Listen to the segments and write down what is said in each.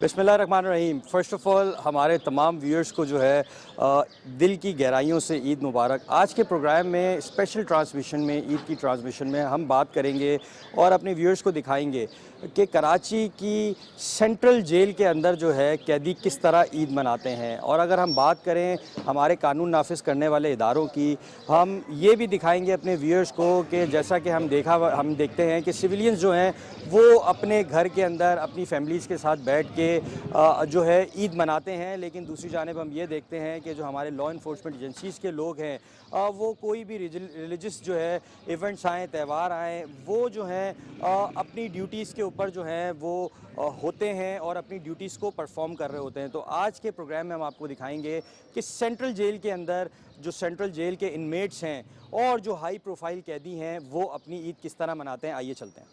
बिस्मिल्लाहिर्रहमानिर्रहीम। First of all हमारे तमाम व्यूअर्स को जो है दिल की गहराइयों से ईद मुबारक। आज के प्रोग्राम में स्पेशल ट्रांसमिशन में, ईद की ट्रांसमिशन में हम बात करेंगे और अपने व्यूअर्स को दिखाएंगे कि कराची की सेंट्रल जेल के अंदर जो है कैदी किस तरह ईद मनाते हैं। और अगर हम बात करें हमारे कानून नाफिज करने वाले इदारों की, हम ये भी दिखाएंगे अपने व्यूअर्स को कि जैसा कि हम देखते हैं कि सिविलियंस जो हैं वो अपने घर के अंदर अपनी फैमिलीज़ के साथ बैठ के जो है ईद मनाते हैं, लेकिन दूसरी जानिब हम ये देखते हैं कि जो हमारे लॉ इन्फोर्समेंट एजेंसीज़ के लोग हैं वो कोई भी रिलीजियस जो है इवेंट्स आएँ, त्यौहार आएँ, वो जो हैं अपनी ड्यूटीज़ के ऊपर जो हैं वो होते हैं और अपनी ड्यूटीज़ को परफॉर्म कर रहे होते हैं। तो आज के प्रोग्राम में हम आपको दिखाएंगे कि सेंट्रल जेल के अंदर जो सेंट्रल जेल के इनमेट्स हैं और जो हाई प्रोफाइल कैदी हैं वो अपनी ईद किस तरह मनाते हैं। आइए चलते हैं।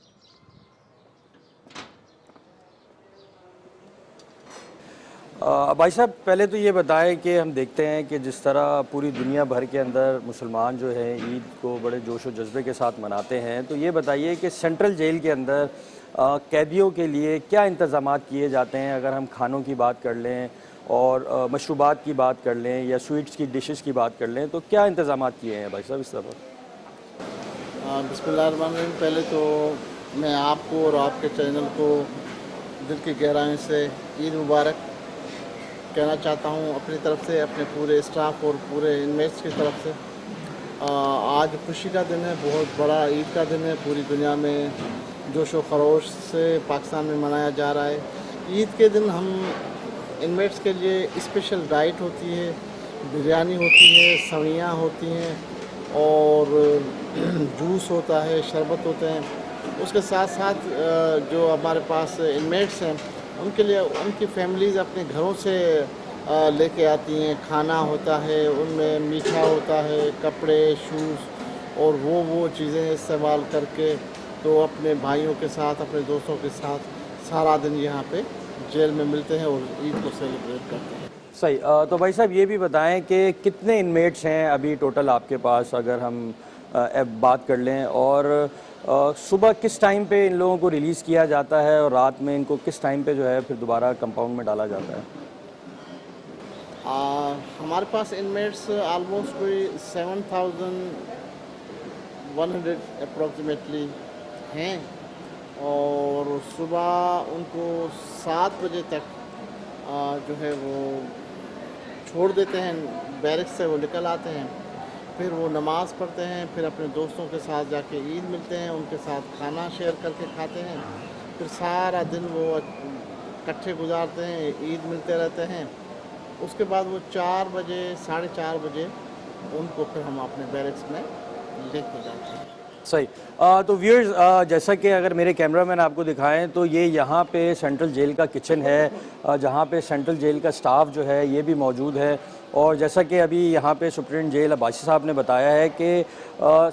भाई साहब, पहले तो ये बताएं कि हम देखते हैं कि जिस तरह पूरी दुनिया भर के अंदर मुसलमान जो है ईद को बड़े जोश व जज्बे के साथ मनाते हैं, तो ये बताइए कि सेंट्रल जेल के अंदर कैदियों के लिए क्या इंतज़ामात किए जाते हैं। अगर हम खानों की बात कर लें और मशरूबात की बात कर लें या स्वीट्स की डिशेस की बात कर लें, तो क्या इंतज़ामात किए हैं भाई साहब इस तरह? बिस्मिल्लाहिर्रहमानिर्रहीम। पहले तो मैं आपको और आपके चैनल को दिल की गहराई से ईद मुबारक कहना चाहता हूँ अपनी तरफ से, अपने पूरे स्टाफ और पूरे इनमेट्स की तरफ से। आज खुशी का दिन है, बहुत बड़ा ईद का दिन है। पूरी दुनिया में जोश व खरोश से पाकिस्तान में मनाया जा रहा है। ईद के दिन हम इनमेट्स के लिए स्पेशल डाइट होती है, बिरयानी होती है, सवियाँ होती हैं और जूस होता है, शरबत होते हैं। उसके साथ साथ जो हमारे पास इनमेट्स हैं उनके लिए उनकी फैमिलीज़ अपने घरों से लेके आती हैं। खाना होता है, उनमें मीठा होता है, कपड़े, शूज़ और वो चीज़ें इस्तेमाल करके तो अपने भाइयों के साथ, अपने दोस्तों के साथ सारा दिन यहाँ पे जेल में मिलते हैं और ईद को सेलिब्रेट करते हैं। सही। तो भाई साहब ये भी बताएं कि कितने इनमेट्स हैं अभी टोटल आपके पास, अगर हम बात कर लें, और सुबह किस टाइम पे इन लोगों को रिलीज़ किया जाता है और रात में इनको किस टाइम पे जो है फिर दोबारा कंपाउंड में डाला जाता है? हमारे पास इनमेट्स आलमोस्ट कोई 7100 अप्रॉक्सीमेटली हैं और सुबह उनको 7 बजे तक जो है वो छोड़ देते हैं, बैरक्स से वो निकल आते हैं, फिर वो नमाज़ पढ़ते हैं, फिर अपने दोस्तों के साथ जाके ईद मिलते हैं, उनके साथ खाना शेयर करके खाते हैं, फिर सारा दिन वो इकट्ठे गुजारते हैं, ईद मिलते रहते हैं। उसके बाद वो 4 बजे, 4:30 बजे उनको फिर हम अपने बैरक्स में लेके जाते हैं। सही। तो व्यूअर्स, जैसा कि अगर मेरे कैमरामैन आपको दिखाएं तो ये यहाँ पे सेंट्रल जेल का किचन है, जहाँ पे सेंट्रल जेल का स्टाफ जो है ये भी मौजूद है। और जैसा कि अभी यहाँ पे सुप्रीटेंडेंट जेल अब्बासी साहब ने बताया है कि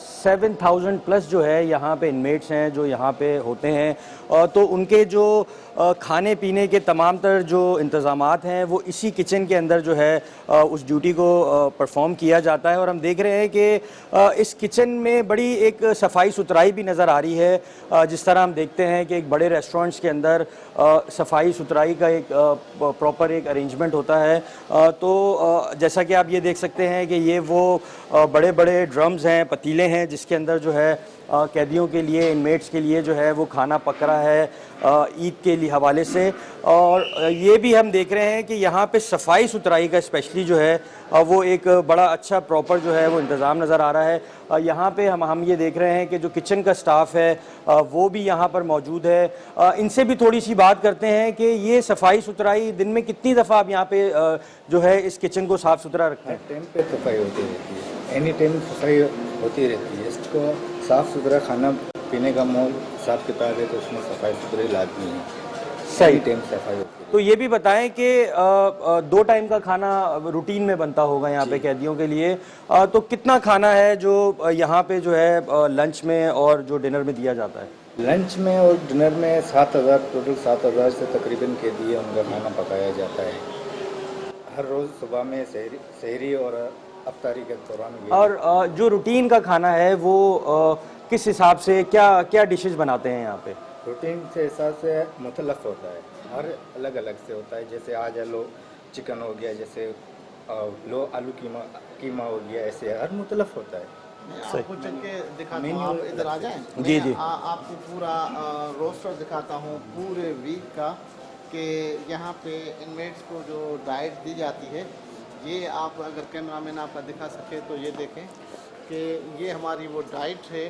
7000 प्लस जो है यहाँ पे इनमेट्स हैं जो यहाँ पे होते हैं। तो उनके जो खाने पीने के तमाम तर जो इंतज़ामात हैं वो इसी किचन के अंदर जो है उस ड्यूटी को परफॉर्म किया जाता है। और हम देख रहे हैं कि इस किचन में बड़ी एक सफाई सुथराई भी नज़र आ रही है। जिस तरह हम देखते हैं कि एक बड़े रेस्टोरेंट्स के अंदर सफाई सुथराई का एक प्रॉपर एक अरेंजमेंट होता है। तो जैसा कि आप ये देख सकते हैं कि ये वो बड़े बड़े ड्रम्स हैं, पतीले हैं, जिसके अंदर जो है कैदियों के लिए, इनमेट्स के लिए जो है वो खाना पक रहा है ईद के लिए हवाले से। और ये भी हम देख रहे हैं कि यहाँ पे सफाई सुथराई का स्पेशली जो है वो एक बड़ा अच्छा प्रॉपर जो है वो इंतज़ाम नज़र आ रहा है। यहाँ पे हम ये देख रहे हैं कि जो किचन का स्टाफ है वो भी यहाँ पर मौजूद है। इनसे भी थोड़ी सी बात करते हैं कि ये सफाई सुथराई दिन में कितनी दफ़ा आप यहाँ पे जो है इस किचन को साफ़ सुथरा रखते हैं? टाइम पे सफाई होती रहती है, एनी टाइम सफाई होती रहती है। इसको साफ़ सुथरा खाना पीने का माहौल साफ किताब है तो उसमें सफाई सुथरी लाजमी है। सही। टाइम सफाई होती है। तो ये भी बताएं कि 2 टाइम का खाना रूटीन में बनता होगा यहाँ पे कैदियों के लिए। तो कितना खाना है जो यहाँ पे जो है लंच में और जो डिनर में दिया जाता है? लंच में और डिनर में 7000, टोटल 7000 से तकरीबन कैदी उनका खाना पकाया जाता है हर रोज़ सुबह में, सहरी और अफ्तारी के दौरान। और जो रूटीन का खाना है वो किस हिसाब से क्या क्या डिशेस बनाते हैं यहाँ पे? रूटीन के हिसाब से मुख्तलिफ होता है। हर अलग अलग से होता है। जैसे आज लो चिकन हो गया, जैसे लो आलू कीमा हो गया, ऐसे हर मुख्तलिफ होता है। मैं आपको चल के दिखाता हूँ, मेन्यू आप इधर आ जाएं। जी, मैं जी। आपको पूरा रोस्टर दिखाता हूँ पूरे वीक का, कि यहाँ पे इनमेट्स को जो डाइट दी जाती है, ये आप अगर कैमरामैन आपका दिखा सके तो ये देखें कि ये हमारी वो डाइट है,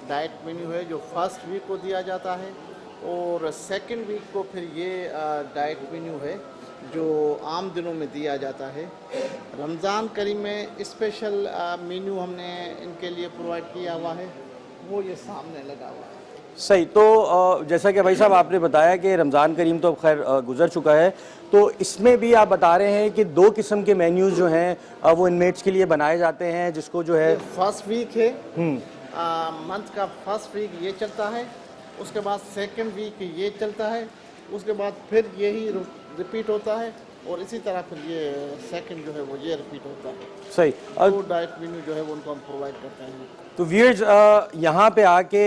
डाइट मेन्यू है जो फर्स्ट वीक को दिया जाता है, और सेकंड वीक को फिर ये डाइट मेन्यू है जो आम दिनों में दिया जाता है। रमज़ान करीम में स्पेशल मेन्यू हमने इनके लिए प्रोवाइड किया हुआ है, वो ये सामने लगा हुआ है। सही। तो जैसा कि भाई साहब आपने बताया कि रमज़ान करीम तो खैर गुजर चुका है, तो इसमें भी आप बता रहे हैं कि 2 किस्म के मेन्यूज़ जो हैं वो इनमेट्स के लिए बनाए जाते हैं, जिसको जो है फर्स्ट वीक है, मंथ का फर्स्ट वीक ये चलता है, उसके बाद सेकंड वीक ये चलता है, उसके बाद फिर यही रिपीट होता है, और इसी तरह फिर ये सेकंड जो है वो ये रिपीट होता है। सही। तो डाइट मेन्यू जो है वो उनको हम प्रोवाइड करते हैं। तो व्यूअर्स यहाँ पे आके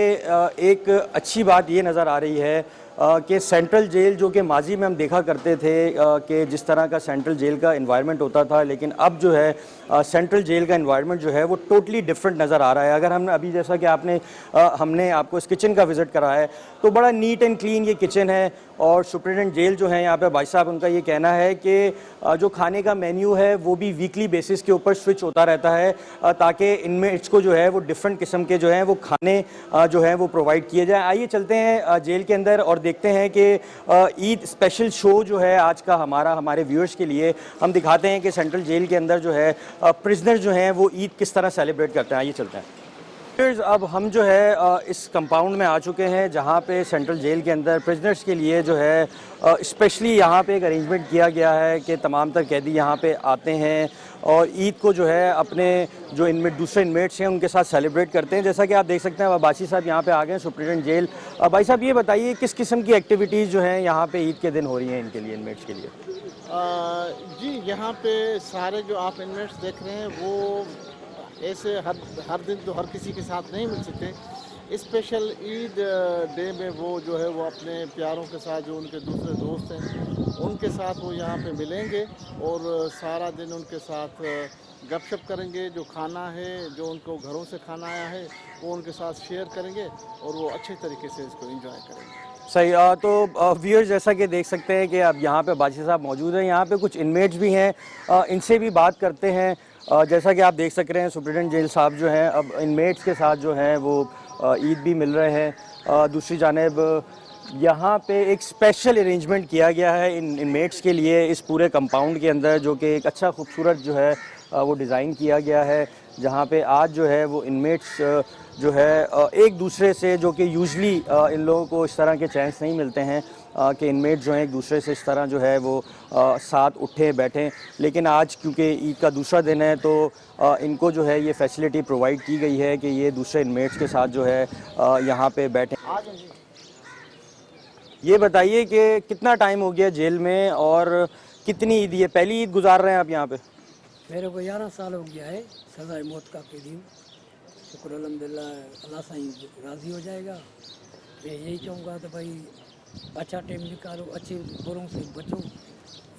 एक अच्छी बात ये नज़र आ रही है कि सेंट्रल जेल जो कि माजी में हम देखा करते थे कि जिस तरह का सेंट्रल जेल का एनवायरनमेंट होता था, लेकिन अब जो है सेंट्रल जेल का एनवायरनमेंट जो है वो टोटली डिफरेंट नज़र आ रहा है। अगर हम अभी जैसा कि हमने आपको इस किचन का विज़िट कराया है, तो बड़ा नीट एंड क्लीन ये किचन है, और सुप्रिटेंडेंट जेल जो है यहाँ पे भाई साहब, उनका ये कहना है कि जो खाने का मेन्यू है वो भी वीकली बेसिस के ऊपर स्विच होता रहता है, ताकि इनमेट्स को जो है वो डिफरेंट किस्म के जो हैं वो खाने जो हैं वो प्रोवाइड किए जाएँ। आइए चलते हैं जेल के अंदर और देखते हैं कि ईद स्पेशल शो जो है आज का हमारे व्यूअर्स के लिए हम दिखाते हैं कि सेंट्रल जेल के अंदर जो है प्रिजनर जो हैं वो ईद किस तरह सेलिब्रेट करते हैं। आइए चलते हैं। अब हम जो है इस कंपाउंड में आ चुके हैं जहाँ पे सेंट्रल जेल के अंदर प्रिजनर्स के लिए जो है स्पेशली यहाँ पे एक अरेंजमेंट किया गया है कि तमाम तर कैदी यहाँ पे आते हैं और ईद को जो है अपने जो दूसरे इनमेट्स हैं उनके साथ सेलिब्रेट करते हैं। जैसा कि आप देख सकते हैं अब्बासी साहब यहाँ पे आ गए हैं, सुप्रिटेंडेंट जेल। भाई साहब ये बताइए किस किस्म की एक्टिविटीज़ जो हैं यहाँ पे ईद के दिन हो रही हैं इनके लिए, इनमेट्स के लिए? जी, यहाँ पे सारे जो आप इनमेट्स देख रहे हैं वो ऐसे हर दिन तो हर किसी के साथ नहीं मिल सकते। स्पेशल ईद डे में वो जो है वो अपने प्यारों के साथ, जो उनके दूसरे दोस्त हैं उनके साथ वो यहाँ पे मिलेंगे और सारा दिन उनके साथ गपशप करेंगे। जो खाना है जो उनको घरों से खाना आया है वो उनके साथ शेयर करेंगे और वो अच्छे तरीके से इसको एंजॉय करेंगे। सही। तो व्यूअर्स जैसा कि देख सकते हैं कि अब यहाँ पे बादशाह साहब मौजूद हैं, यहाँ पे कुछ इनमेट्स भी हैं, इनसे भी बात करते हैं। जैसा कि आप देख सक रहे हैं सुप्रिटेंडेंट जेल साहब जो हैं अब इनमेट्स के साथ जो हैं वो ईद भी मिल रहे हैं। दूसरी जानिब यहाँ पे एक स्पेशल अरेंजमेंट किया गया है इन इनमेट्स के लिए इस पूरे कंपाउंड के अंदर, जो कि एक अच्छा खूबसूरत जो है वो डिज़ाइन किया गया है, जहाँ पे आज जो है वो इनमेट्स जो है एक दूसरे से, जो कि यूजली इन लोगों को इस तरह के चांस नहीं मिलते हैं कि इनमेट जो हैं एक दूसरे से इस तरह जो है वो साथ उठें बैठें, लेकिन आज क्योंकि ईद का दूसरा दिन है तो इनको जो है ये फैसिलिटी प्रोवाइड की गई है कि ये दूसरे इनमेट्स के साथ जो है यहाँ पे बैठें। ये बताइए कि कितना टाइम हो गया जेल में और कितनी ईद, ये पहली ईद गुजार रहे हैं आप यहाँ पे? मेरे को 11 साल हो गया है सज़ाए मौत का कैदी हूँ। शुक्र अल्हम्दुलिल्लाह, अल्लाह साईं राज़ी हो जाएगा। मैं यही चाहूँगा तो भाई अच्छा टाइम निकालो, अच्छे बुरों से बचो।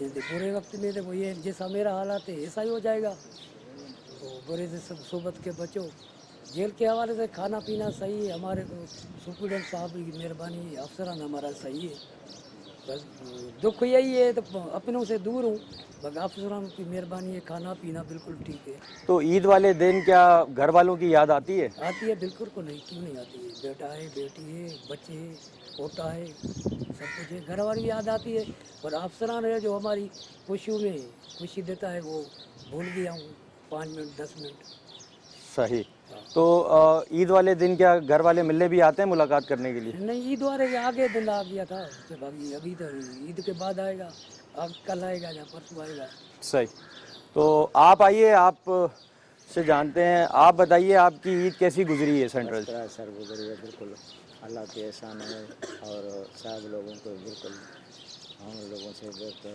यदि बुरे वक्त में तो वो ये जैसा मेरा हालात है ऐसा ही हो जाएगा, तो बुरे से सब सोबत के बचो। जेल के हवाले से खाना पीना सही है, हमारे सुप्रीडेंट साहब की मेहरबानी, अफसरान हमारा सही है। बस दुख यही है तो अपनों से दूर हूँ, बस अफसरान की मेहरबानी है, खाना पीना बिल्कुल ठीक है। तो ईद वाले दिन क्या घर वालों की याद आती है? आती है, बिल्कुल को नहीं, क्यों नहीं आती है। बेटा है, बेटी है, बच्चे हैं, पोता है, सब कुछ है, घर वाली याद आती है। और अफसरान है जो हमारी खुशियों में खुशी देता है वो भूल गया हूँ 5 मिनट 10 मिनट। सही। तो ईद वाले दिन क्या घर वाले मिलने भी आते हैं मुलाकात करने के लिए? नहीं, ईद वाले के आगे दिन आ गया था, अभी तो ईद के बाद आएगा, अब कल आएगा या परसों आएगा। सही। तो आप आइए, आप से जानते हैं, आप बताइए आपकी ईद कैसी गुजरी है सेंट्रल? सर गुजरी है, बिल्कुल अल्लाह के एहसान है और सब लोगों को बिल्कुल हम लोगों से बहुत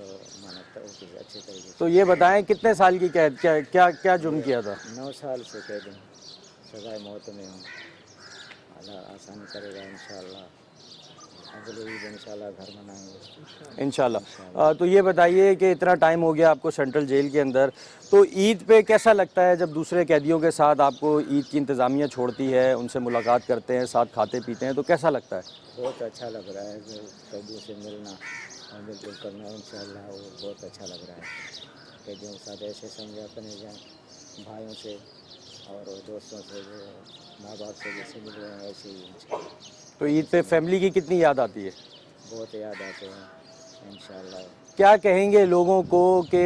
मानता है कि अच्छे तरीके से। तो ये बताएं कितने साल की कैद, क्या क्या क्या जुर्म किया था? 9 साल से कैद हूँ, सजाए मौत में हूँ। अल्लाह आसानी करेगा इंशाअल्लाह। अगले ईद इंशाल्लाह घर मनाएंगे। इंशाल्लाह। तो ये बताइए कि इतना टाइम हो गया आपको सेंट्रल जेल के अंदर, तो ईद पे कैसा लगता है जब दूसरे कैदियों के साथ आपको ईद की इंतज़ामिया छोड़ती है, उनसे मुलाकात करते हैं, साथ खाते पीते हैं, तो कैसा लगता है? बहुत अच्छा लग रहा है कैदियों से मिलना और बिल्कुल करना इंशाल्लाह, वो बहुत अच्छा लग रहा है। कैदियों के साथ ऐसे समझा अपने जाए भाइयों से और दोस्तों से, जो माँ बाप से जैसे मिल रहे हैं ऐसे ही इंशाल्लाह। तो ईद पे फैमिली की कितनी याद आती है? बहुत याद आते हैं इंशाल्लाह। क्या कहेंगे लोगों को कि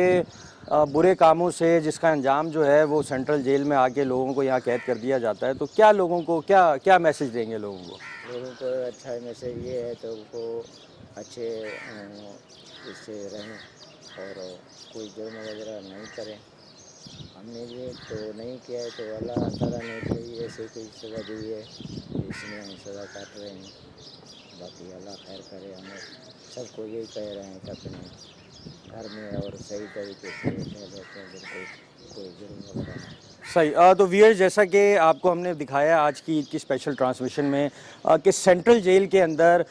बुरे कामों से जिसका अंजाम जो है वो सेंट्रल जेल में आके लोगों को यहाँ कैद कर दिया जाता है, तो क्या लोगों को क्या क्या मैसेज देंगे लोगों को? लोगों को अच्छा मैसेज ये है तो उनको अच्छे इससे रहें और कोई जुर्म वगैरह नहीं करें। हमने ये तो नहीं किया है, तो अल्लाह ताला ने कोई ऐसे कोई सज़ा दी है इसमें हम सज़ा काट रहे हैं। बाकी अल्लाह खैर करे। हमें सबको यही कह रहे हैं कि अपने घर में और सही तरीके से रह लेते हैं, बिल्कुल कोई जुर्म वगैरह नहीं। सही। तो व्यूअर्स, जैसा कि आपको हमने दिखाया आज की ईद की स्पेशल ट्रांसमिशन में कि सेंट्रल जेल के अंदर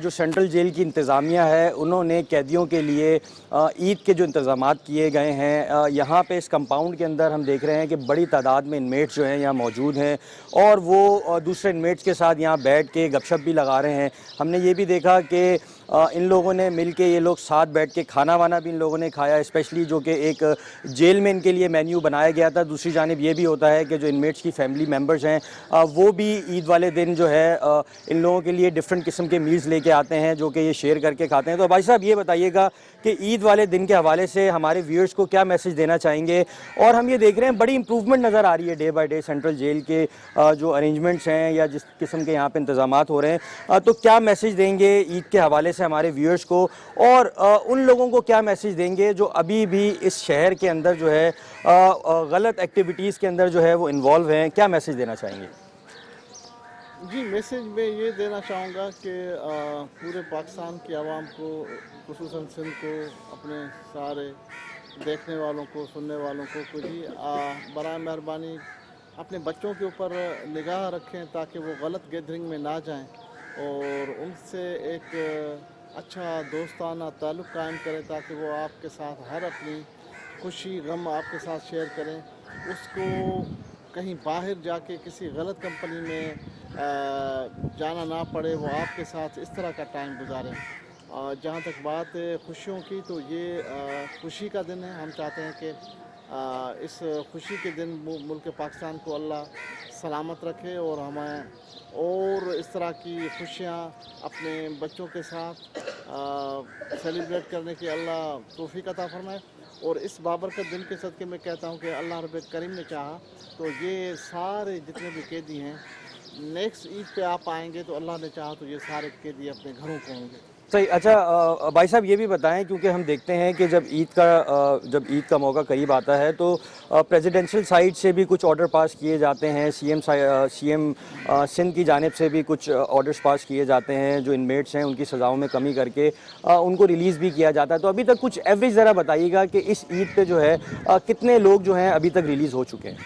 जो सेंट्रल जेल की इंतज़ामिया है उन्होंने कैदियों के लिए ईद के जो इंतज़ामात किए गए हैं, यहाँ पे इस कंपाउंड के अंदर हम देख रहे हैं कि बड़ी तादाद में इनमेट्स जो हैं यहाँ मौजूद हैं और वो दूसरे इनमेट्स के साथ यहाँ बैठ के गपशप भी लगा रहे हैं। हमने ये भी देखा कि इन लोगों ने मिल के ये लोग साथ बैठ के खाना वाना भी इन लोगों ने खाया, स्पेशली जो कि एक जेल में इनके लिए मेन्यू बनाया गया था। दूसरी जानिब ये भी होता है कि जो इनमेट्स की फैमिली मेम्बर्स हैं वो भी ईद वाले दिन जो है इन लोगों के लिए डिफरेंट किस्म के मील्स लेके आते हैं जो कि ये शेयर करके खाते हैं। तो भाई साहब ये बताइएगा कि ईद वाले दिन के हवाले से हमारे व्यूअर्स को क्या मैसेज देना चाहेंगे? और हम ये देख रहे हैं बड़ी इंप्रूवमेंट नज़र आ रही है day by day central jail के जो अरेंजमेंट्स हैं या जिस किस्म के यहाँ पे इंतज़ामात हो रहे हैं, तो क्या मैसेज देंगे ईद के हवाले से हमारे व्यूअर्स को? और उन लोगों को क्या मैसेज देंगे जो अभी भी इस शहर के अंदर जो है गलत एक्टिविटीज़ के अंदर जो है वो इन्वॉल्व हैं? क्या मैसेज देना चाहेंगे? जी, मैसेज मैं ये देना चाहूँगा कि पूरे पाकिस्तान की आवाम को, खुसूसन सिंध को, अपने सारे देखने वालों को, सुनने वालों को जी बराए मेहरबानी अपने बच्चों के ऊपर निगाह रखें ताकि वो गलत गैदरिंग में ना जाएं और उनसे एक अच्छा दोस्ताना ताल्लुक़ कायम करें ताकि वो आपके साथ हर अपनी खुशी गम आपके साथ शेयर करें। उसको कहीं बाहर जाके किसी गलत कंपनी में जाना ना पड़े, वो आपके साथ इस तरह का टाइम गुजारें। जहाँ तक बात है खुशियों की, तो ये खुशी का दिन है। हम चाहते हैं कि इस खुशी के दिन मुल्क पाकिस्तान को अल्लाह सलामत रखे और हमें और इस तरह की खुशियाँ अपने बच्चों के साथ सेलिब्रेट करने की अल्लाह तौफीक अता फरमाए। और इस बाबरकत दिन के सदक़े में कहता हूँ कि अल्लाह रब्बुल करीम ने चाहा तो ये सारे जितने भी कैदी हैं नेक्स्ट ईद पे आप आएंगे, तो अल्लाह ने चाहा तो ये सारे कैदी अपने घरों को होंगे। सही। अच्छा भाई साहब ये भी बताएं, क्योंकि हम देखते हैं कि जब ईद का मौका करीब आता है तो प्रेसिडेंशियल साइड से भी कुछ ऑर्डर पास किए जाते हैं, सीएम सिंध की जानिब से भी कुछ ऑर्डर्स पास किए जाते हैं, जो इनमेट्स हैं उनकी सज़ाओं में कमी करके उनको रिलीज़ भी किया जाता है। तो अभी तक कुछ एवरेज ज़रा बताइएगा कि इस ईद पे जो है कितने लोग जो हैं अभी तक रिलीज़ हो चुके हैं?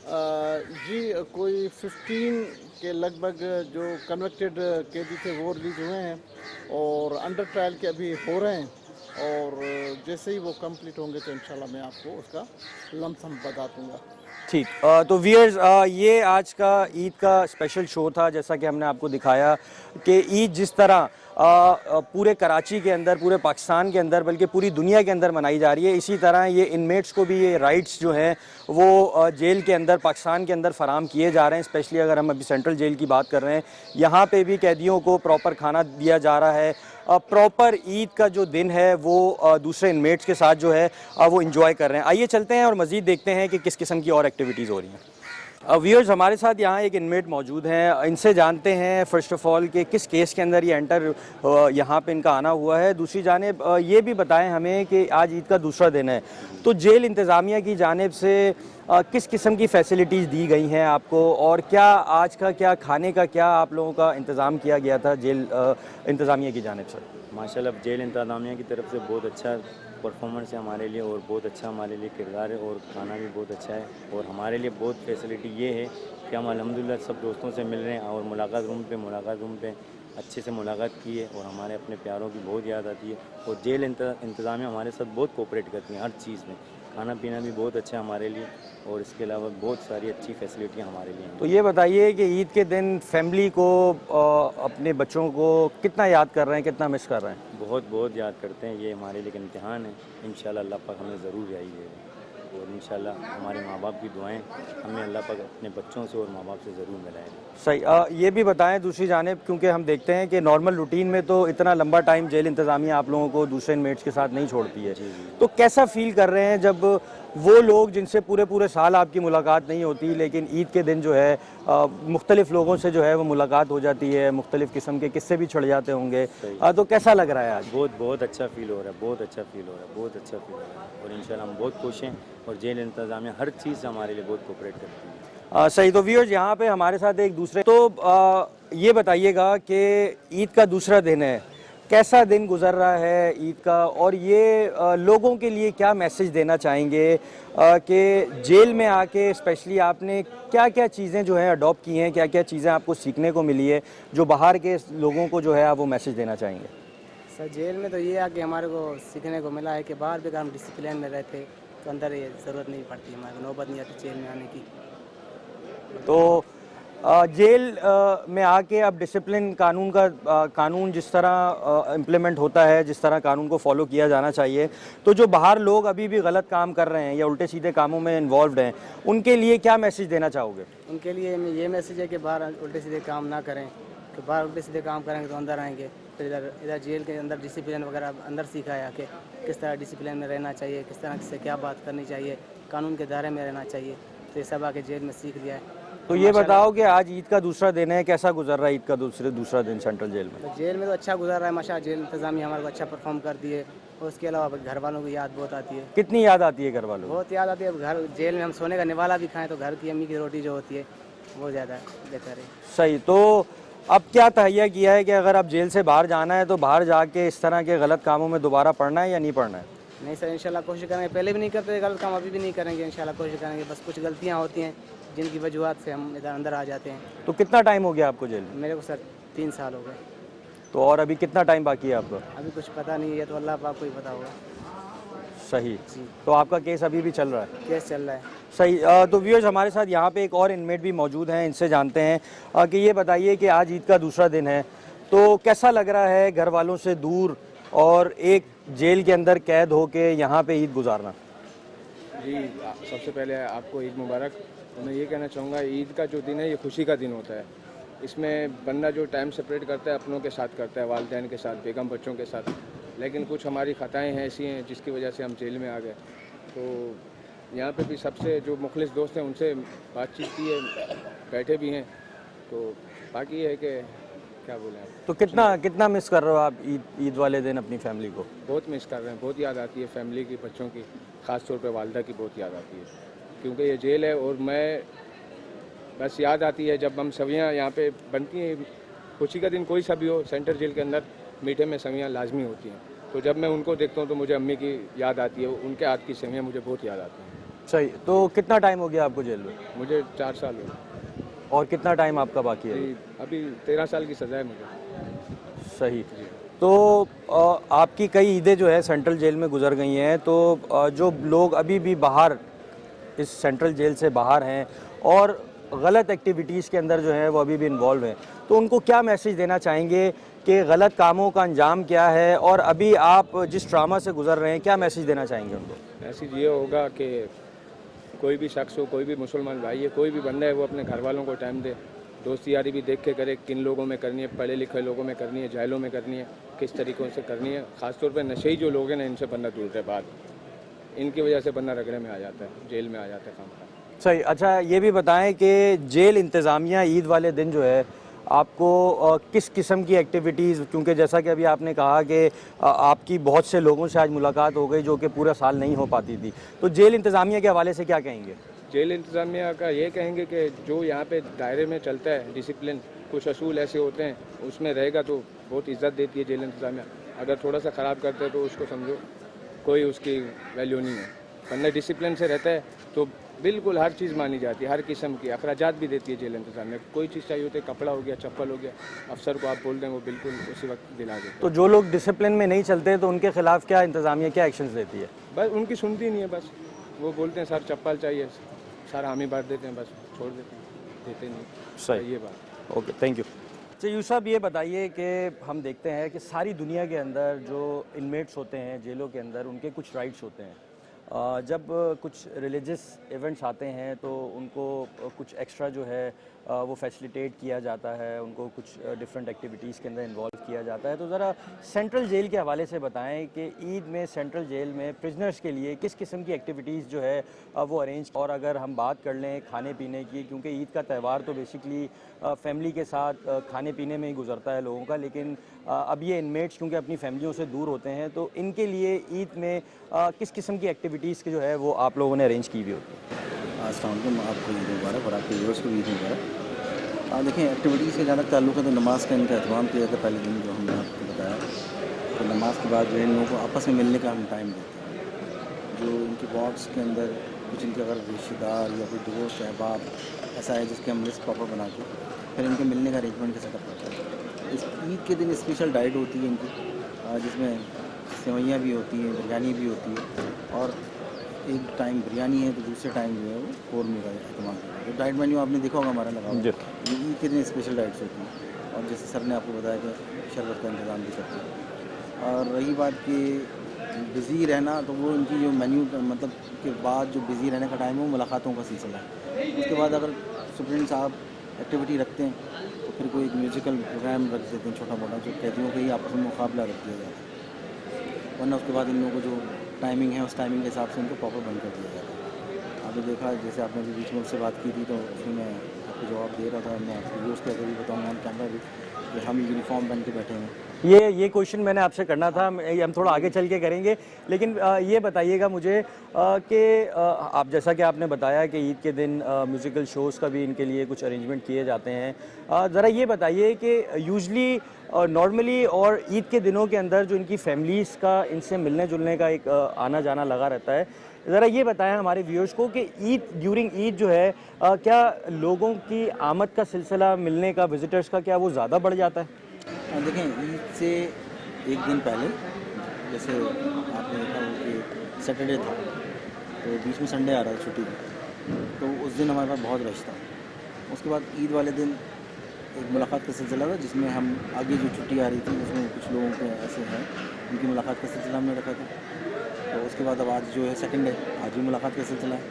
जी, कोई 15 के लगभग जो कन्विक्टेड कैदी थे वो रिलीज़ हुए हैं और अंडर ट्रायल के अभी हो रहे हैं और जैसे ही वो कंप्लीट होंगे तो इंशाल्लाह मैं आपको उसका लमसम बता दूँगा। ठीक। तो व्यूअर्स, ये आज का ईद का स्पेशल शो था। जैसा कि हमने आपको दिखाया कि ईद जिस तरह पूरे कराची के अंदर, पूरे पाकिस्तान के अंदर, बल्कि पूरी दुनिया के अंदर मनाई जा रही है, इसी तरह ये इनमेट्स को भी ये राइट्स जो हैं वो जेल के अंदर, पाकिस्तान के अंदर फ़राम किए जा रहे हैं। स्पेशली अगर हम अभी सेंट्रल जेल की बात कर रहे हैं, यहाँ पे भी कैदियों को प्रॉपर खाना दिया जा रहा है। प्रॉपर ईद का जो दिन है वो दूसरे इनमेट्स के साथ जो है वो इंजॉय कर रहे हैं। आइए चलते हैं और मज़ीद देखते हैं कि किस किस्म की और एक्टिविटीज़ हो रही हैं। व्यूअर्स, हमारे साथ यहाँ एक इनमेट मौजूद हैं, इनसे जानते हैं फ़र्स्ट ऑफ़ ऑल कि किस केस के अंदर ये एंटर यहाँ पे इनका आना हुआ है। दूसरी जानिब ये भी बताएं हमें कि आज ईद का दूसरा दिन है, तो जेल इंतज़ामिया की जानिब से किस किस्म की फ़ैसिलिटीज़ दी गई हैं आपको, और क्या आज का क्या खाने का क्या आप लोगों का इंतज़ाम किया गया था जेल इंतज़ामिया की जानिब से? माशाल्लाह जेल इंतज़ामिया की तरफ से बहुत अच्छा परफॉर्मेंस है हमारे लिए और बहुत अच्छा हमारे लिए किरदार है और खाना भी बहुत अच्छा है और हमारे लिए बहुत फैसिलिटी ये है कि हम अल्हम्दुलिल्लाह सब दोस्तों से मिल रहे हैं और मुलाकात रूम पे अच्छे से मुलाकात की है और हमारे अपने प्यारों की बहुत याद आती है। और जेल इंतज़ामिया हमारे साथ बहुत कोऑपरेट करती हैं हर चीज़ में, खाना पीना भी बहुत अच्छा है हमारे लिए और इसके अलावा बहुत सारी अच्छी फैसिलिटियाँ हमारे लिए हैं। तो ये बताइए कि ईद के दिन फैमिली को अपने बच्चों को कितना याद कर रहे हैं, कितना मिस कर रहे हैं? बहुत बहुत याद करते हैं। ये हमारे लिए एक इम्तिहान है। इंशाल्लाह अल्लाह पाक हमें ज़रूर यही देगा और इंशाल्लाह हमारे माँ बाप की दुआएं हमें अल्लाह पाक अपने बच्चों से और माँ बाप से ज़रूर मिलाएगा। सही। ये भी बताएं दूसरी जानिब, क्योंकि हम देखते हैं कि नॉर्मल रूटीन में तो इतना लंबा टाइम जेल इंतज़ामिया आप लोगों को दूसरे इनमेट्स के साथ नहीं छोड़ती है, तो कैसा फील कर रहे हैं जब वो लोग जिनसे पूरे पूरे साल आपकी मुलाकात नहीं होती, लेकिन ईद के दिन जो है मुख्तलिफ लोगों से जो है वो मुलाकात हो जाती है, मुख्तलिफ किस्म के किस्से भी छिड़ जाते होंगे, तो कैसा लग रहा है आज? बहुत बहुत अच्छा फील हो रहा है, बहुत अच्छा फील हो रहा है, बहुत अच्छा फील हो रहा है और इंशाल्लाह हम बहुत खुश हैं और जेल इंतज़ामिया हर चीज़ से हमारे लिए बहुत कोऑपरेट करती है। सही। तो व्यूअर्स यहाँ पे हमारे साथ एक दूसरे, तो ये बताइएगा कि ईद का दूसरा दिन है, कैसा दिन गुजर रहा है ईद का, और ये लोगों के लिए क्या मैसेज देना चाहेंगे कि जेल में आके स्पेशली आपने क्या क्या चीज़ें जो हैं अडॉप्ट की हैं, क्या क्या चीज़ें आपको सीखने को मिली है जो बाहर के लोगों को जो है आप वो मैसेज देना चाहेंगे? सर जेल में तो ये है कि हमारे को सीखने को मिला है कि बाहर भी अगर हम डिसिप्लिन में रहते तो अंदर ये ज़रूरत नहीं पड़ती, हमारे को नौबत नहीं आती जेल में आने की। तो जेल में आके अब डिसिप्लिन कानून जिस तरह इम्प्लीमेंट होता है, जिस तरह कानून को फॉलो किया जाना चाहिए, तो जो बाहर लोग अभी भी गलत काम कर रहे हैं या उल्टे सीधे कामों में इन्वॉल्व हैं, उनके लिए क्या मैसेज देना चाहोगे? उनके लिए ये मैसेज है कि बाहर उल्टे सीधे काम ना करें, कि बाहर उल्टे सीधे काम करेंगे तो अंदर आएंगे, फिर इधर जेल के अंदर डिसिप्लिन वगैरह अंदर सीखा है कि किस तरह डिसिप्लिन में रहना चाहिए, किस तरह से क्या बात करनी चाहिए, कानून के दायरे में रहना चाहिए, तो ये सब आके जेल में सीख लिया है। तो ये बताओ कि आज ईद का दूसरा दिन है, कैसा गुजर रहा है ईद का दूसरा दिन सेंट्रल जेल में? तो जेल में तो अच्छा गुजर रहा है माशाल्लाह, जेल इंतज़ामिया हमारे को अच्छा परफॉर्म कर दिए और उसके अलावा घर वालों की याद बहुत आती है। कितनी याद आती है घर वालों को? बहुत याद आती है। घर जेल में हम सोने का निवाला भी खाएं तो घर की अम्मी की रोटी जो होती है वो ज़्यादा बेहतर है। सही। तो अब क्या तहैया किया है कि अगर अब जेल से बाहर जाना है तो बाहर जाके इस तरह के गलत कामों में दोबारा पड़ना है या नहीं पड़ना है? नहीं सर, इंशाल्लाह कोशिश करेंगे, पहले भी नहीं करते गलत काम, अभी भी नहीं करेंगे, इंशाल्लाह कोशिश करेंगे। बस कुछ गलतियाँ होती हैं जिनकी वजूहत से हम इधर अंदर आ जाते हैं। तो कितना टाइम हो गया आपको जेल में? मेरे को सर 3 साल हो गए। तो और अभी कितना टाइम बाकी है आपका? अभी कुछ पता नहीं है, तो अल्लाह पाक को ही पता होगा। सही। जी। तो आपका केस अभी भी चल रहा है? केस चल रहा है। सही। तो व्यूअर्स हमारे साथ यहाँ पे एक और इनमेट भी मौजूद हैं, इनसे जानते हैं कि ये बताइए कि आज ईद का दूसरा दिन है, तो कैसा लग रहा है घर वालों से दूर और एक जेल के अंदर कैद होके यहाँ पे ईद गुजारना? जी, सबसे पहले आपको ईद मुबारक। मैं ये कहना चाहूँगा, ईद का जो दिन है ये खुशी का दिन होता है। इसमें बंदा जो टाइम सेपरेट करता है अपनों के साथ करता है, वालिदैन के साथ, बेगम बच्चों के साथ। लेकिन कुछ हमारी ख़ताएँ हैं ऐसी हैं जिसकी वजह से हम जेल में आ गए। तो यहाँ पे भी सबसे जो मुखलिस दोस्त हैं उनसे बातचीत की है, बैठे भी हैं। तो बाकी ये है कि क्या बोलें आप। तो कितना मिस कर रहे हो आप ईद वाले दिन अपनी फैमिली को? बहुत मिस कर रहे हैं, बहुत याद आती है फैमिली की, बच्चों की, ख़ास तौर पे वालिदा की बहुत याद आती है, क्योंकि ये जेल है। और मैं बस याद आती है जब हम सवियाँ यहाँ पे बनती हैं, खुशी का दिन कोई सा भी हो, सेंट्रल जेल के अंदर मीठे में सवियाँ लाजमी होती हैं। तो जब मैं उनको देखता हूँ तो मुझे अम्मी की याद आती है, उनके हाथ की सवियाँ मुझे बहुत याद आती हैं। सही। तो कितना टाइम हो गया आपको जेल में? मुझे 4 साल हुए। और कितना टाइम आपका बाकी है? अभी 13 साल की सज़ा है मुझे। सही। तो आपकी कई ईदें जो है सेंट्रल जेल में गुजर गई हैं, तो जो लोग अभी भी बाहर इस सेंट्रल जेल से बाहर हैं और गलत एक्टिविटीज़ के अंदर जो है वो अभी भी इन्वॉल्व हैं, तो उनको क्या मैसेज देना चाहेंगे कि गलत कामों का अंजाम क्या है, और अभी आप जिस ड्रामा से गुजर रहे हैं क्या मैसेज देना चाहेंगे उनको? मैसेज ये होगा कि कोई भी शख्स हो, कोई भी मुसलमान भाई है, कोई भी बंदा है, वो अपने घर वालों को टाइम दे। दोस्ती यारी भी देख के करे, किन लोगों में करनी है, पढ़े लिखे लोगों में करनी है, जाहिलों में करनी है, किस तरीक़ों से करनी है। ख़ासतौर पे नशेई जो लोग हैं ना, इनसे बंदा दूर रहे। बात इनकी वजह से बंदा रगड़े में आ जाता है, जेल में आ जाता है काम। सही। अच्छा, ये भी बताएं कि जेल इंतज़ामिया ईद वाले दिन जो है आपको किस किस्म की एक्टिविटीज़, क्योंकि जैसा कि अभी आपने कहा कि आपकी बहुत से लोगों से आज मुलाकात हो गई जो कि पूरा साल नहीं हो पाती थी, तो जेल इंतज़ामिया के हवाले से क्या कहेंगे? जेल इंतज़ामिया का ये कहेंगे कि जो यहाँ पे दायरे में चलता है डिसिप्लिन, कुछ असूल ऐसे होते हैं, उसमें रहेगा तो बहुत इज़्ज़त देती है जेल इंतज़ामिया। अगर थोड़ा सा ख़राब करते हैं तो उसको समझो कोई उसकी वैल्यू नहीं है। बंदा डिसिप्लिन से रहता है तो बिल्कुल हर चीज़ मानी जाती है, हर किस्म की अखराजात भी देती है जेल इंतज़ामिया। कोई चीज़ चाहिए होती है, कपड़ा हो गया, चप्पल हो गया, अफसर को आप बोल दें वो बिल्कुल उसी वक्त दिला देते हैं। तो जो लोग डिसिप्लिन में नहीं चलते तो उनके खिलाफ क्या इंतज़ामिया क्या एक्शंस लेती है? बस उनकी सुनती नहीं है, बस वो बोलते हैं सर चप्पल चाहिए, सर हामी भर देते हैं, बस छोड़ देते हैं, देते नहीं। सही। ये बात। Okay, thank you. तो यूसुफ ये बताइए कि हम देखते हैं कि सारी दुनिया के अंदर जो इनमेट्स होते हैं जेलों के अंदर उनके कुछ राइट्स होते हैं। जब कुछ रिलीजियस इवेंट्स आते हैं तो उनको कुछ एक्स्ट्रा जो है वो फैसिलिटेट किया जाता है, उनको कुछ डिफरेंट एक्टिविटीज़ के अंदर इन्वॉल्व किया जाता है। तो ज़रा सेंट्रल जेल के हवाले से बताएं कि ईद में सेंट्रल जेल में प्रिजनर्स के लिए किस किस्म की एक्टिविटीज़ जो है वो अरेंज, और अगर हम बात कर लें खाने पीने की, क्योंकि ईद का त्यौहार तो बेसिकली फैमिली के साथ खाने पीने में ही गुजरता है लोगों का, लेकिन अब ये इनमेट्स क्योंकि अपनी फैमिलियों से दूर होते हैं तो इनके लिए ईद में किस किस्म की एक्टिविटीज़ की जो है वो आप लोगों ने अरेंज की हुई होती है? अस्सलाम आपको ईद मुबारक और आपके व्यूअर्स को भी ईद मुबारक। देखें, एक्टिविटीज़ से ज़्यादा ताल्लुक़ है तो नमाज़ का इनका एहतमाम किया था पहले दिन, जो हमने आपको बताया। तो नमाज़ के बाद जो है इन लोगों को आपस में मिलने का हम टाइम देते हैं। जो इनके बॉक्स के अंदर कुछ इनके अगर रिश्तेदार या कोई दोस्त अहबाब ऐसा है जिसके हम लिस्ट प्रॉपर बना के फिर इनके मिलने का अरेंजमेंट का सेटअप करते हैं। इस ईद के दिन स्पेशल डाइट होती है इनकी, जिसमें सेवइयाँ भी होती हैं, बिरयानी भी होती है, और एक टाइम बिरयानी है तो दूसरे टाइम जो है वो कौरमे का इस्तेमाल करते हैं। तो डाइट मेन्यू आपने देखा होगा हमारा लगा हुआ। ये ईद के दिन स्पेशल डाइट्स होती हैं, और जैसे सर ने आपको बताया कि शरबत का इंतज़ाम भी करते हैं। और रही बात कि बिज़ी रहना, तो वो इनकी जो मेन्यू मतलब के बाद जो बिज़ी रहने का टाइम है वो मुलाकातों का सिलसिला है। उसके बाद अगर सुप्रीम साहब एक्टिविटी रखते हैं तो फिर कोई एक म्यूज़िकल प्रोग्राम रख देते हैं छोटा मोटा, जो कैदियों का ही आपस में मुकाबला रख दिया जाता है। वरना उसके बाद इन लोगों को जो टाइमिंग है उस टाइमिंग के हिसाब से उनको प्रॉपर बंद कर दिया जाता है। आपने देखा, जैसे आपने भी बीच में उससे बात की थी तो उसमें मैं आपको जवाब दे रहा था, मैं आपको व्यूज़ के अगर भी बताऊँगा ऑन कैमरा भी कि हम यूनिफॉर्म पहन के बैठे हैं। ये क्वेश्चन मैंने आपसे करना था, हम थोड़ा आगे चल के करेंगे, लेकिन ये बताइएगा मुझे कि आप जैसा कि आपने बताया कि ईद के दिन म्यूज़िकल शोज़ का भी इनके लिए कुछ अरेंजमेंट किए जाते हैं। ज़रा ये बताइए कि यूजली नॉर्मली और ईद के दिनों के अंदर जो इनकी फैमिलीज़ का इनसे मिलने जुलने का एक आना जाना लगा रहता है, ज़रा ये बताएं हमारे व्यूअर्स को कि ड्यूरिंग ईद जो है क्या लोगों की आमद का सिलसिला, मिलने का, विजिटर्स का, क्या वो ज़्यादा बढ़ जाता है? देखें, ईद से एक दिन पहले जैसे आपने देखा हो कि सैटरडे था तो बीच में संडे आ रहा था छुट्टी का, तो उस दिन हमारे पास बहुत रश था। उसके बाद ईद वाले दिन एक मुलाकात का सिलसिला था, जिसमें हम आगे जो छुट्टी आ रही थी उसमें कुछ लोगों के ऐसे हैं उनकी मुलाकात का सिलसिला हमने रखा था। तो उसके बाद अब आज जो है सेकंड है, आज भी मुलाकात का सिलसिला है।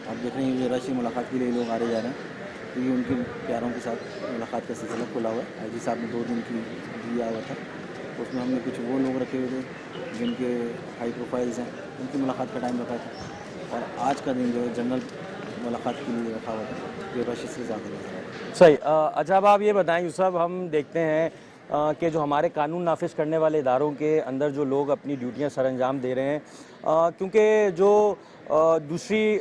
आप देख रहे हैं ये रश मुलाकात के लिए लोग आ रहे जा रहे हैं, तो ये उनके प्यारों के साथ मुलाकात का सिलसिला खुला हुआ है। आई जी साहब ने 2 दिन की दिया हुआ था, उसमें हमने कुछ वो लोग रखे हुए थे जिनके हाई प्रोफाइल्स हैं, उनकी मुलाकात का टाइम रखा था। और आज का दिन जो है जनरल मुलाकात के लिए रखा हुआ था, जो रश से ज़्यादा नजर आ रहा है। सही। अच्छा, अब आप ये बताएं यूसुफ, हम देखते हैं कि जो हमारे कानून नाफिज करने वाले इदारों के अंदर जो लोग अपनी ड्यूटियां सर अंजाम दे रहे हैं, क्योंकि जो दूसरी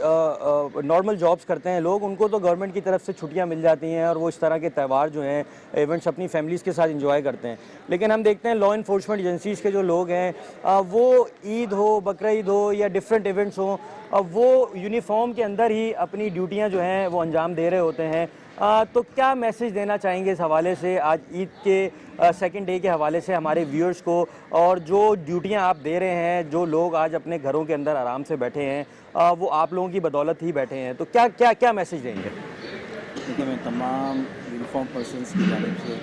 नॉर्मल जॉब्स करते हैं लोग, उनको तो गवर्नमेंट की तरफ से छुट्टियां मिल जाती हैं और वो इस तरह के त्यौहार जो हैं, इवेंट्स अपनी फैमिलीज़ के साथ एंजॉय करते हैं। लेकिन हम देखते हैं लॉ इन्फोर्समेंट एजेंसीज़ के जो लोग हैं, वो ईद हो, बकरीद हो या डिफरेंट इवेंट्स हों, वो यूनिफॉर्म के अंदर ही अपनी ड्यूटियाँ जो हैं वो अंजाम दे रहे होते हैं। तो क्या मैसेज देना चाहेंगे इस हवाले से आज ईद के सेकंड डे के हवाले से हमारे व्यूअर्स को, और जो ड्यूटियां आप दे रहे हैं, जो लोग आज अपने घरों के अंदर आराम से बैठे हैं, वो आप लोगों की बदौलत ही बैठे हैं, तो क्या क्या क्या मैसेज देंगे? देखिए, मैं तमाम यूनिफॉर्म पर्सनस की जानिब से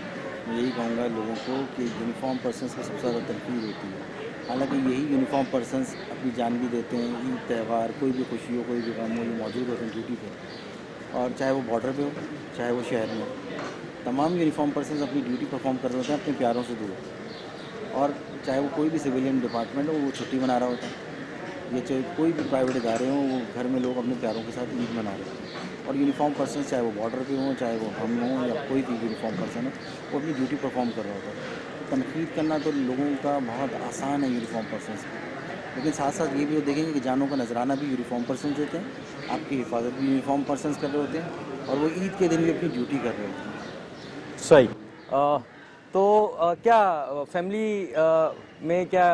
मैं यही कहूँगा लोगों को कि यूनिफॉर्म पर्सनस को सबसे ज़्यादा तनकीद होती है। हालांकि यही यूनिफॉर्म पर्सनस अपनी जान भी देते हैं, ईद त्यौहार कोई भी खुशी हो, कोई भी गम हो, ये मौजूद होते हैं ड्यूटी पर, और चाहे वो बॉर्डर पे हो चाहे वो शहर में हो, तमाम यूनिफॉर्म पर्सनस अपनी ड्यूटी परफॉर्म कर रहे होते हैं अपने प्यारों से दूर। और चाहे वो कोई भी सिविलियन डिपार्टमेंट हो, वो छुट्टी मना रहा होता है, या चाहे कोई भी प्राइवेट इदारे हों, वो घर में लोग अपने प्यारों के साथ ईद मना रहे हैं। और यूनिफॉर्म पर्सन चाहे वो बॉर्डर पे हों, चाहे वो हम हों, या कोई भी यूनिफॉर्म पर्सन हो, वो अपनी ड्यूटी परफॉर्म कर रहा होता है। तनकीद करना तो लोगों का बहुत आसान है यूनिफॉर्म पर्सन पर, लेकिन साथ साथ ये भी देखेंगे कि जानों का नजराना भी यूनिफॉर्म पर्सन देते हैं, आपकी हिफाजत भी यूनिफॉर्म पर्सन कर रहे होते हैं, और वो ईद के दिन भी अपनी ड्यूटी कर रहे होते हैं। सही। तो क्या फैमिली में क्या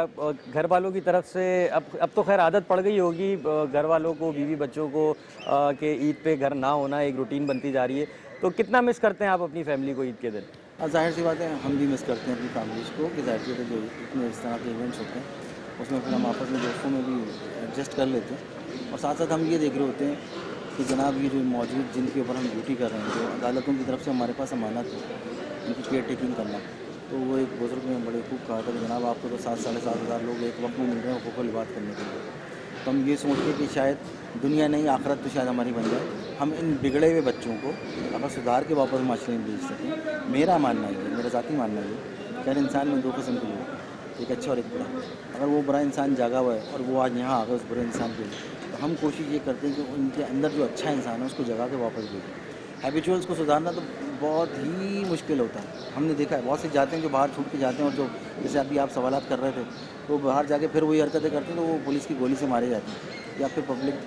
घर वालों की तरफ से अब तो खैर आदत पड़ गई होगी घर वालों को, बीवी बच्चों को कि ईद पे घर ना होना एक रूटीन बनती जा रही है, तो कितना मिस करते हैं आप अपनी फैमिली को ईद के दिन? और जाहिर सी बात है हम भी मिस करते हैं अपनी फैमिलीज़ को कि जाहिर सी बात है जो इतने इस तरह के इवेंट्स होते हैं उसमें फिर हम आपस में दोस्तों में भी एडजस्ट कर लेते हैं। और साथ साथ हम ये देख रहे होते हैं कि जनाब ये जो मौजूद जिनके ऊपर हम ड्यूटी कर रहे हैं, जो अदालतों की तरफ से हमारे पास अमानत है उनकी केयर टेकिंग करना, तो वो एक बुजुर्ग ने बड़े खूब कहा था कि जनाब आपको तो 7-7,500 लोग एक वक्त में मिल रहे हैं हुकूक़ बात करने के लिए। तो हम ये सोचते हैं कि शायद दुनिया नहीं आखिरत तो शायद हमारी बन जाए, हम इन बिगड़े हुए बच्चों को अगर सुधार के वापस माशरे में भेज सकें। मेरा मानना ये, मेरा ज़ाती मानना ये, हर इंसान में दो किस्म के लोग, एक अच्छा और एक बुरा। अगर वो बुरा इंसान जागा हुआ है और वो आज यहाँ आ गए उस बुरे इंसान के लिए, तो हम कोशिश ये करते हैं कि उनके अंदर जो अच्छा इंसान है उसको जगा के वापस भेजें। हैबिचुअल्स को सुधारना तो बहुत ही मुश्किल होता है। हमने देखा है बहुत से जाते हैं जो बाहर छूट के जाते हैं और जो जैसे अभी आप सवालात कर रहे थे, तो बाहर जाके फिर वही हरकतें करते हैं तो वो पुलिस की गोली से मारे जाते हैं या फिर पब्लिक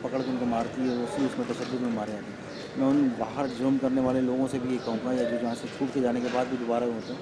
पकड़ के उनको मारती है, उसी उसमें तशद्दुद में मारे जाते हैं। मैं उन बाहर जुर्म करने वाले लोगों से भी ये कहूँगा, या जो जहाँ से छूट के जाने के बाद भी दोबारा होते हैं,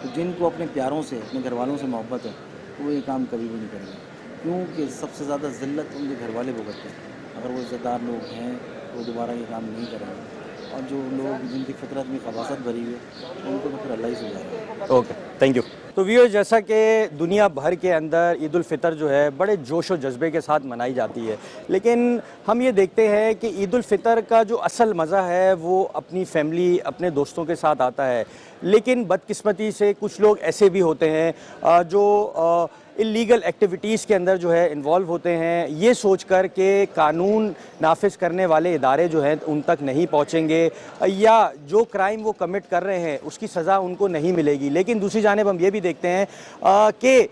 तो जिनको अपने प्यारों से, अपने घर वालों से मोहब्बत है, तो वो ये काम कभी भी नहीं करेंगे, क्योंकि सबसे ज़्यादा ज़िल्लत उनके घर वाले भुगतते हैं। अगर वो इज़्ज़तदार लोग हैं वो दोबारा ये काम नहीं करेंगे, और जो लोग जिनकी फितरत में खबासत भरी हुई है उनको तो फिर अल्लाह ही सुधारेगा। Okay, thank you. तो व्यूअर्स, जैसा कि दुनिया भर के अंदर ईद उल फितर जो है बड़े जोश और जज्बे के साथ मनाई जाती है, लेकिन हम ये देखते हैं कि ईद उल फितर का जो असल मज़ा है वो अपनी फैमिली, अपने दोस्तों के साथ आता है। लेकिन बदकिस्मती से कुछ लोग ऐसे भी होते हैं जो इल्लीगल एक्टिविटीज़ के अंदर जो है इन्वॉल्व होते हैं, ये सोच कर के कानून नाफिज करने वाले इदारे जो हैं उन तक नहीं पहुँचेंगे, या जो क्राइम वो कमिट कर रहे हैं उसकी सज़ा उनको नहीं मिलेगी। लेकिन दूसरी जानिब हम ये भी देखते हैं कि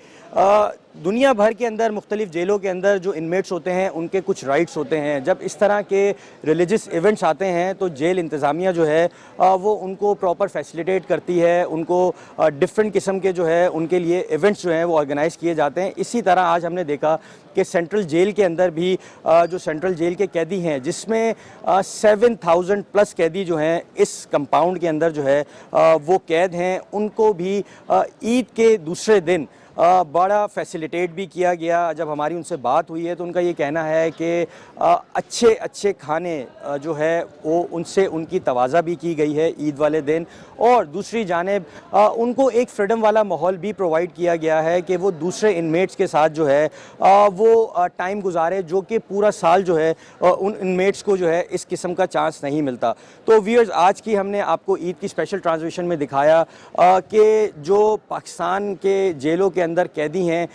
दुनिया भर के अंदर मुख्तलिफ जेलों के अंदर जो इनमेट्स होते हैं उनके कुछ राइट्स होते हैं। जब इस तरह के रिलीजियस इवेंट्स आते हैं तो जेल इंतज़ामिया जो है वो उनको प्रॉपर फैसिलिटेट करती है, उनको डिफरेंट किस्म के जो है उनके लिए इवेंट्स जो हैं वो ऑर्गेनाइज़ किए जाते हैं। इसी तरह आज हमने देखा कि सेंट्रल जेल के अंदर भी जो सेंट्रल जेल के कैदी हैं, जिसमें 7,000 प्लस कैदी जो हैं इस कंपाउंड के अंदर जो है वो कैद हैं, उनको भी ईद के दूसरे दिन बड़ा फैसिलिटेट भी किया गया। जब हमारी उनसे बात हुई है तो उनका ये कहना है कि अच्छे अच्छे खाने जो है वो उनसे उनकी तवाज़ा भी की गई है ईद वाले दिन, और दूसरी जानिब उनको एक फ्रीडम वाला माहौल भी प्रोवाइड किया गया है कि वो दूसरे इनमेट्स के साथ जो है वो टाइम गुजारे, जो कि पूरा साल जो है उन इनमेट्स को जो है इस किस्म का चांस नहीं मिलता। तो व्यूअर्स, आज की हमने आपको ईद की स्पेशल ट्रांसमिशन में दिखाया कि जो पाकिस्तान के जेलों के अंदर कैदी हैं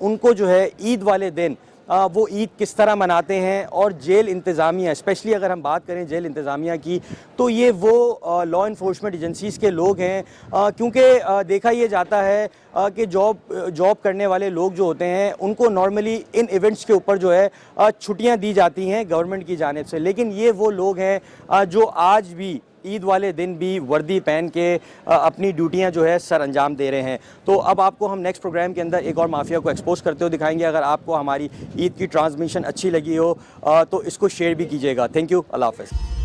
उनको जो है ईद वाले दिन वो ईद किस तरह मनाते हैं, और जेल इंतज़ामिया, स्पेशली अगर हम बात करें जेल इंतज़ामिया की, तो ये वो लॉ इन्फोर्समेंट एजेंसीज़ के लोग हैं, क्योंकि देखा ये जाता है कि जॉब करने वाले लोग जो होते हैं उनको नॉर्मली इन इवेंट्स के ऊपर जो है छुट्टियां दी जाती हैं गवर्नमेंट की जानिब से, लेकिन ये वो लोग हैं जो आज भी ईद वाले दिन भी वर्दी पहन के अपनी ड्यूटियां जो है सर अंजाम दे रहे हैं। तो अब आपको हम नेक्स्ट प्रोग्राम के अंदर एक और माफिया को एक्सपोज करते हुए दिखाएंगे। अगर आपको हमारी ईद की ट्रांसमिशन अच्छी लगी हो तो इसको शेयर भी कीजिएगा। थैंक यू, अल्लाह हाफ़िज़।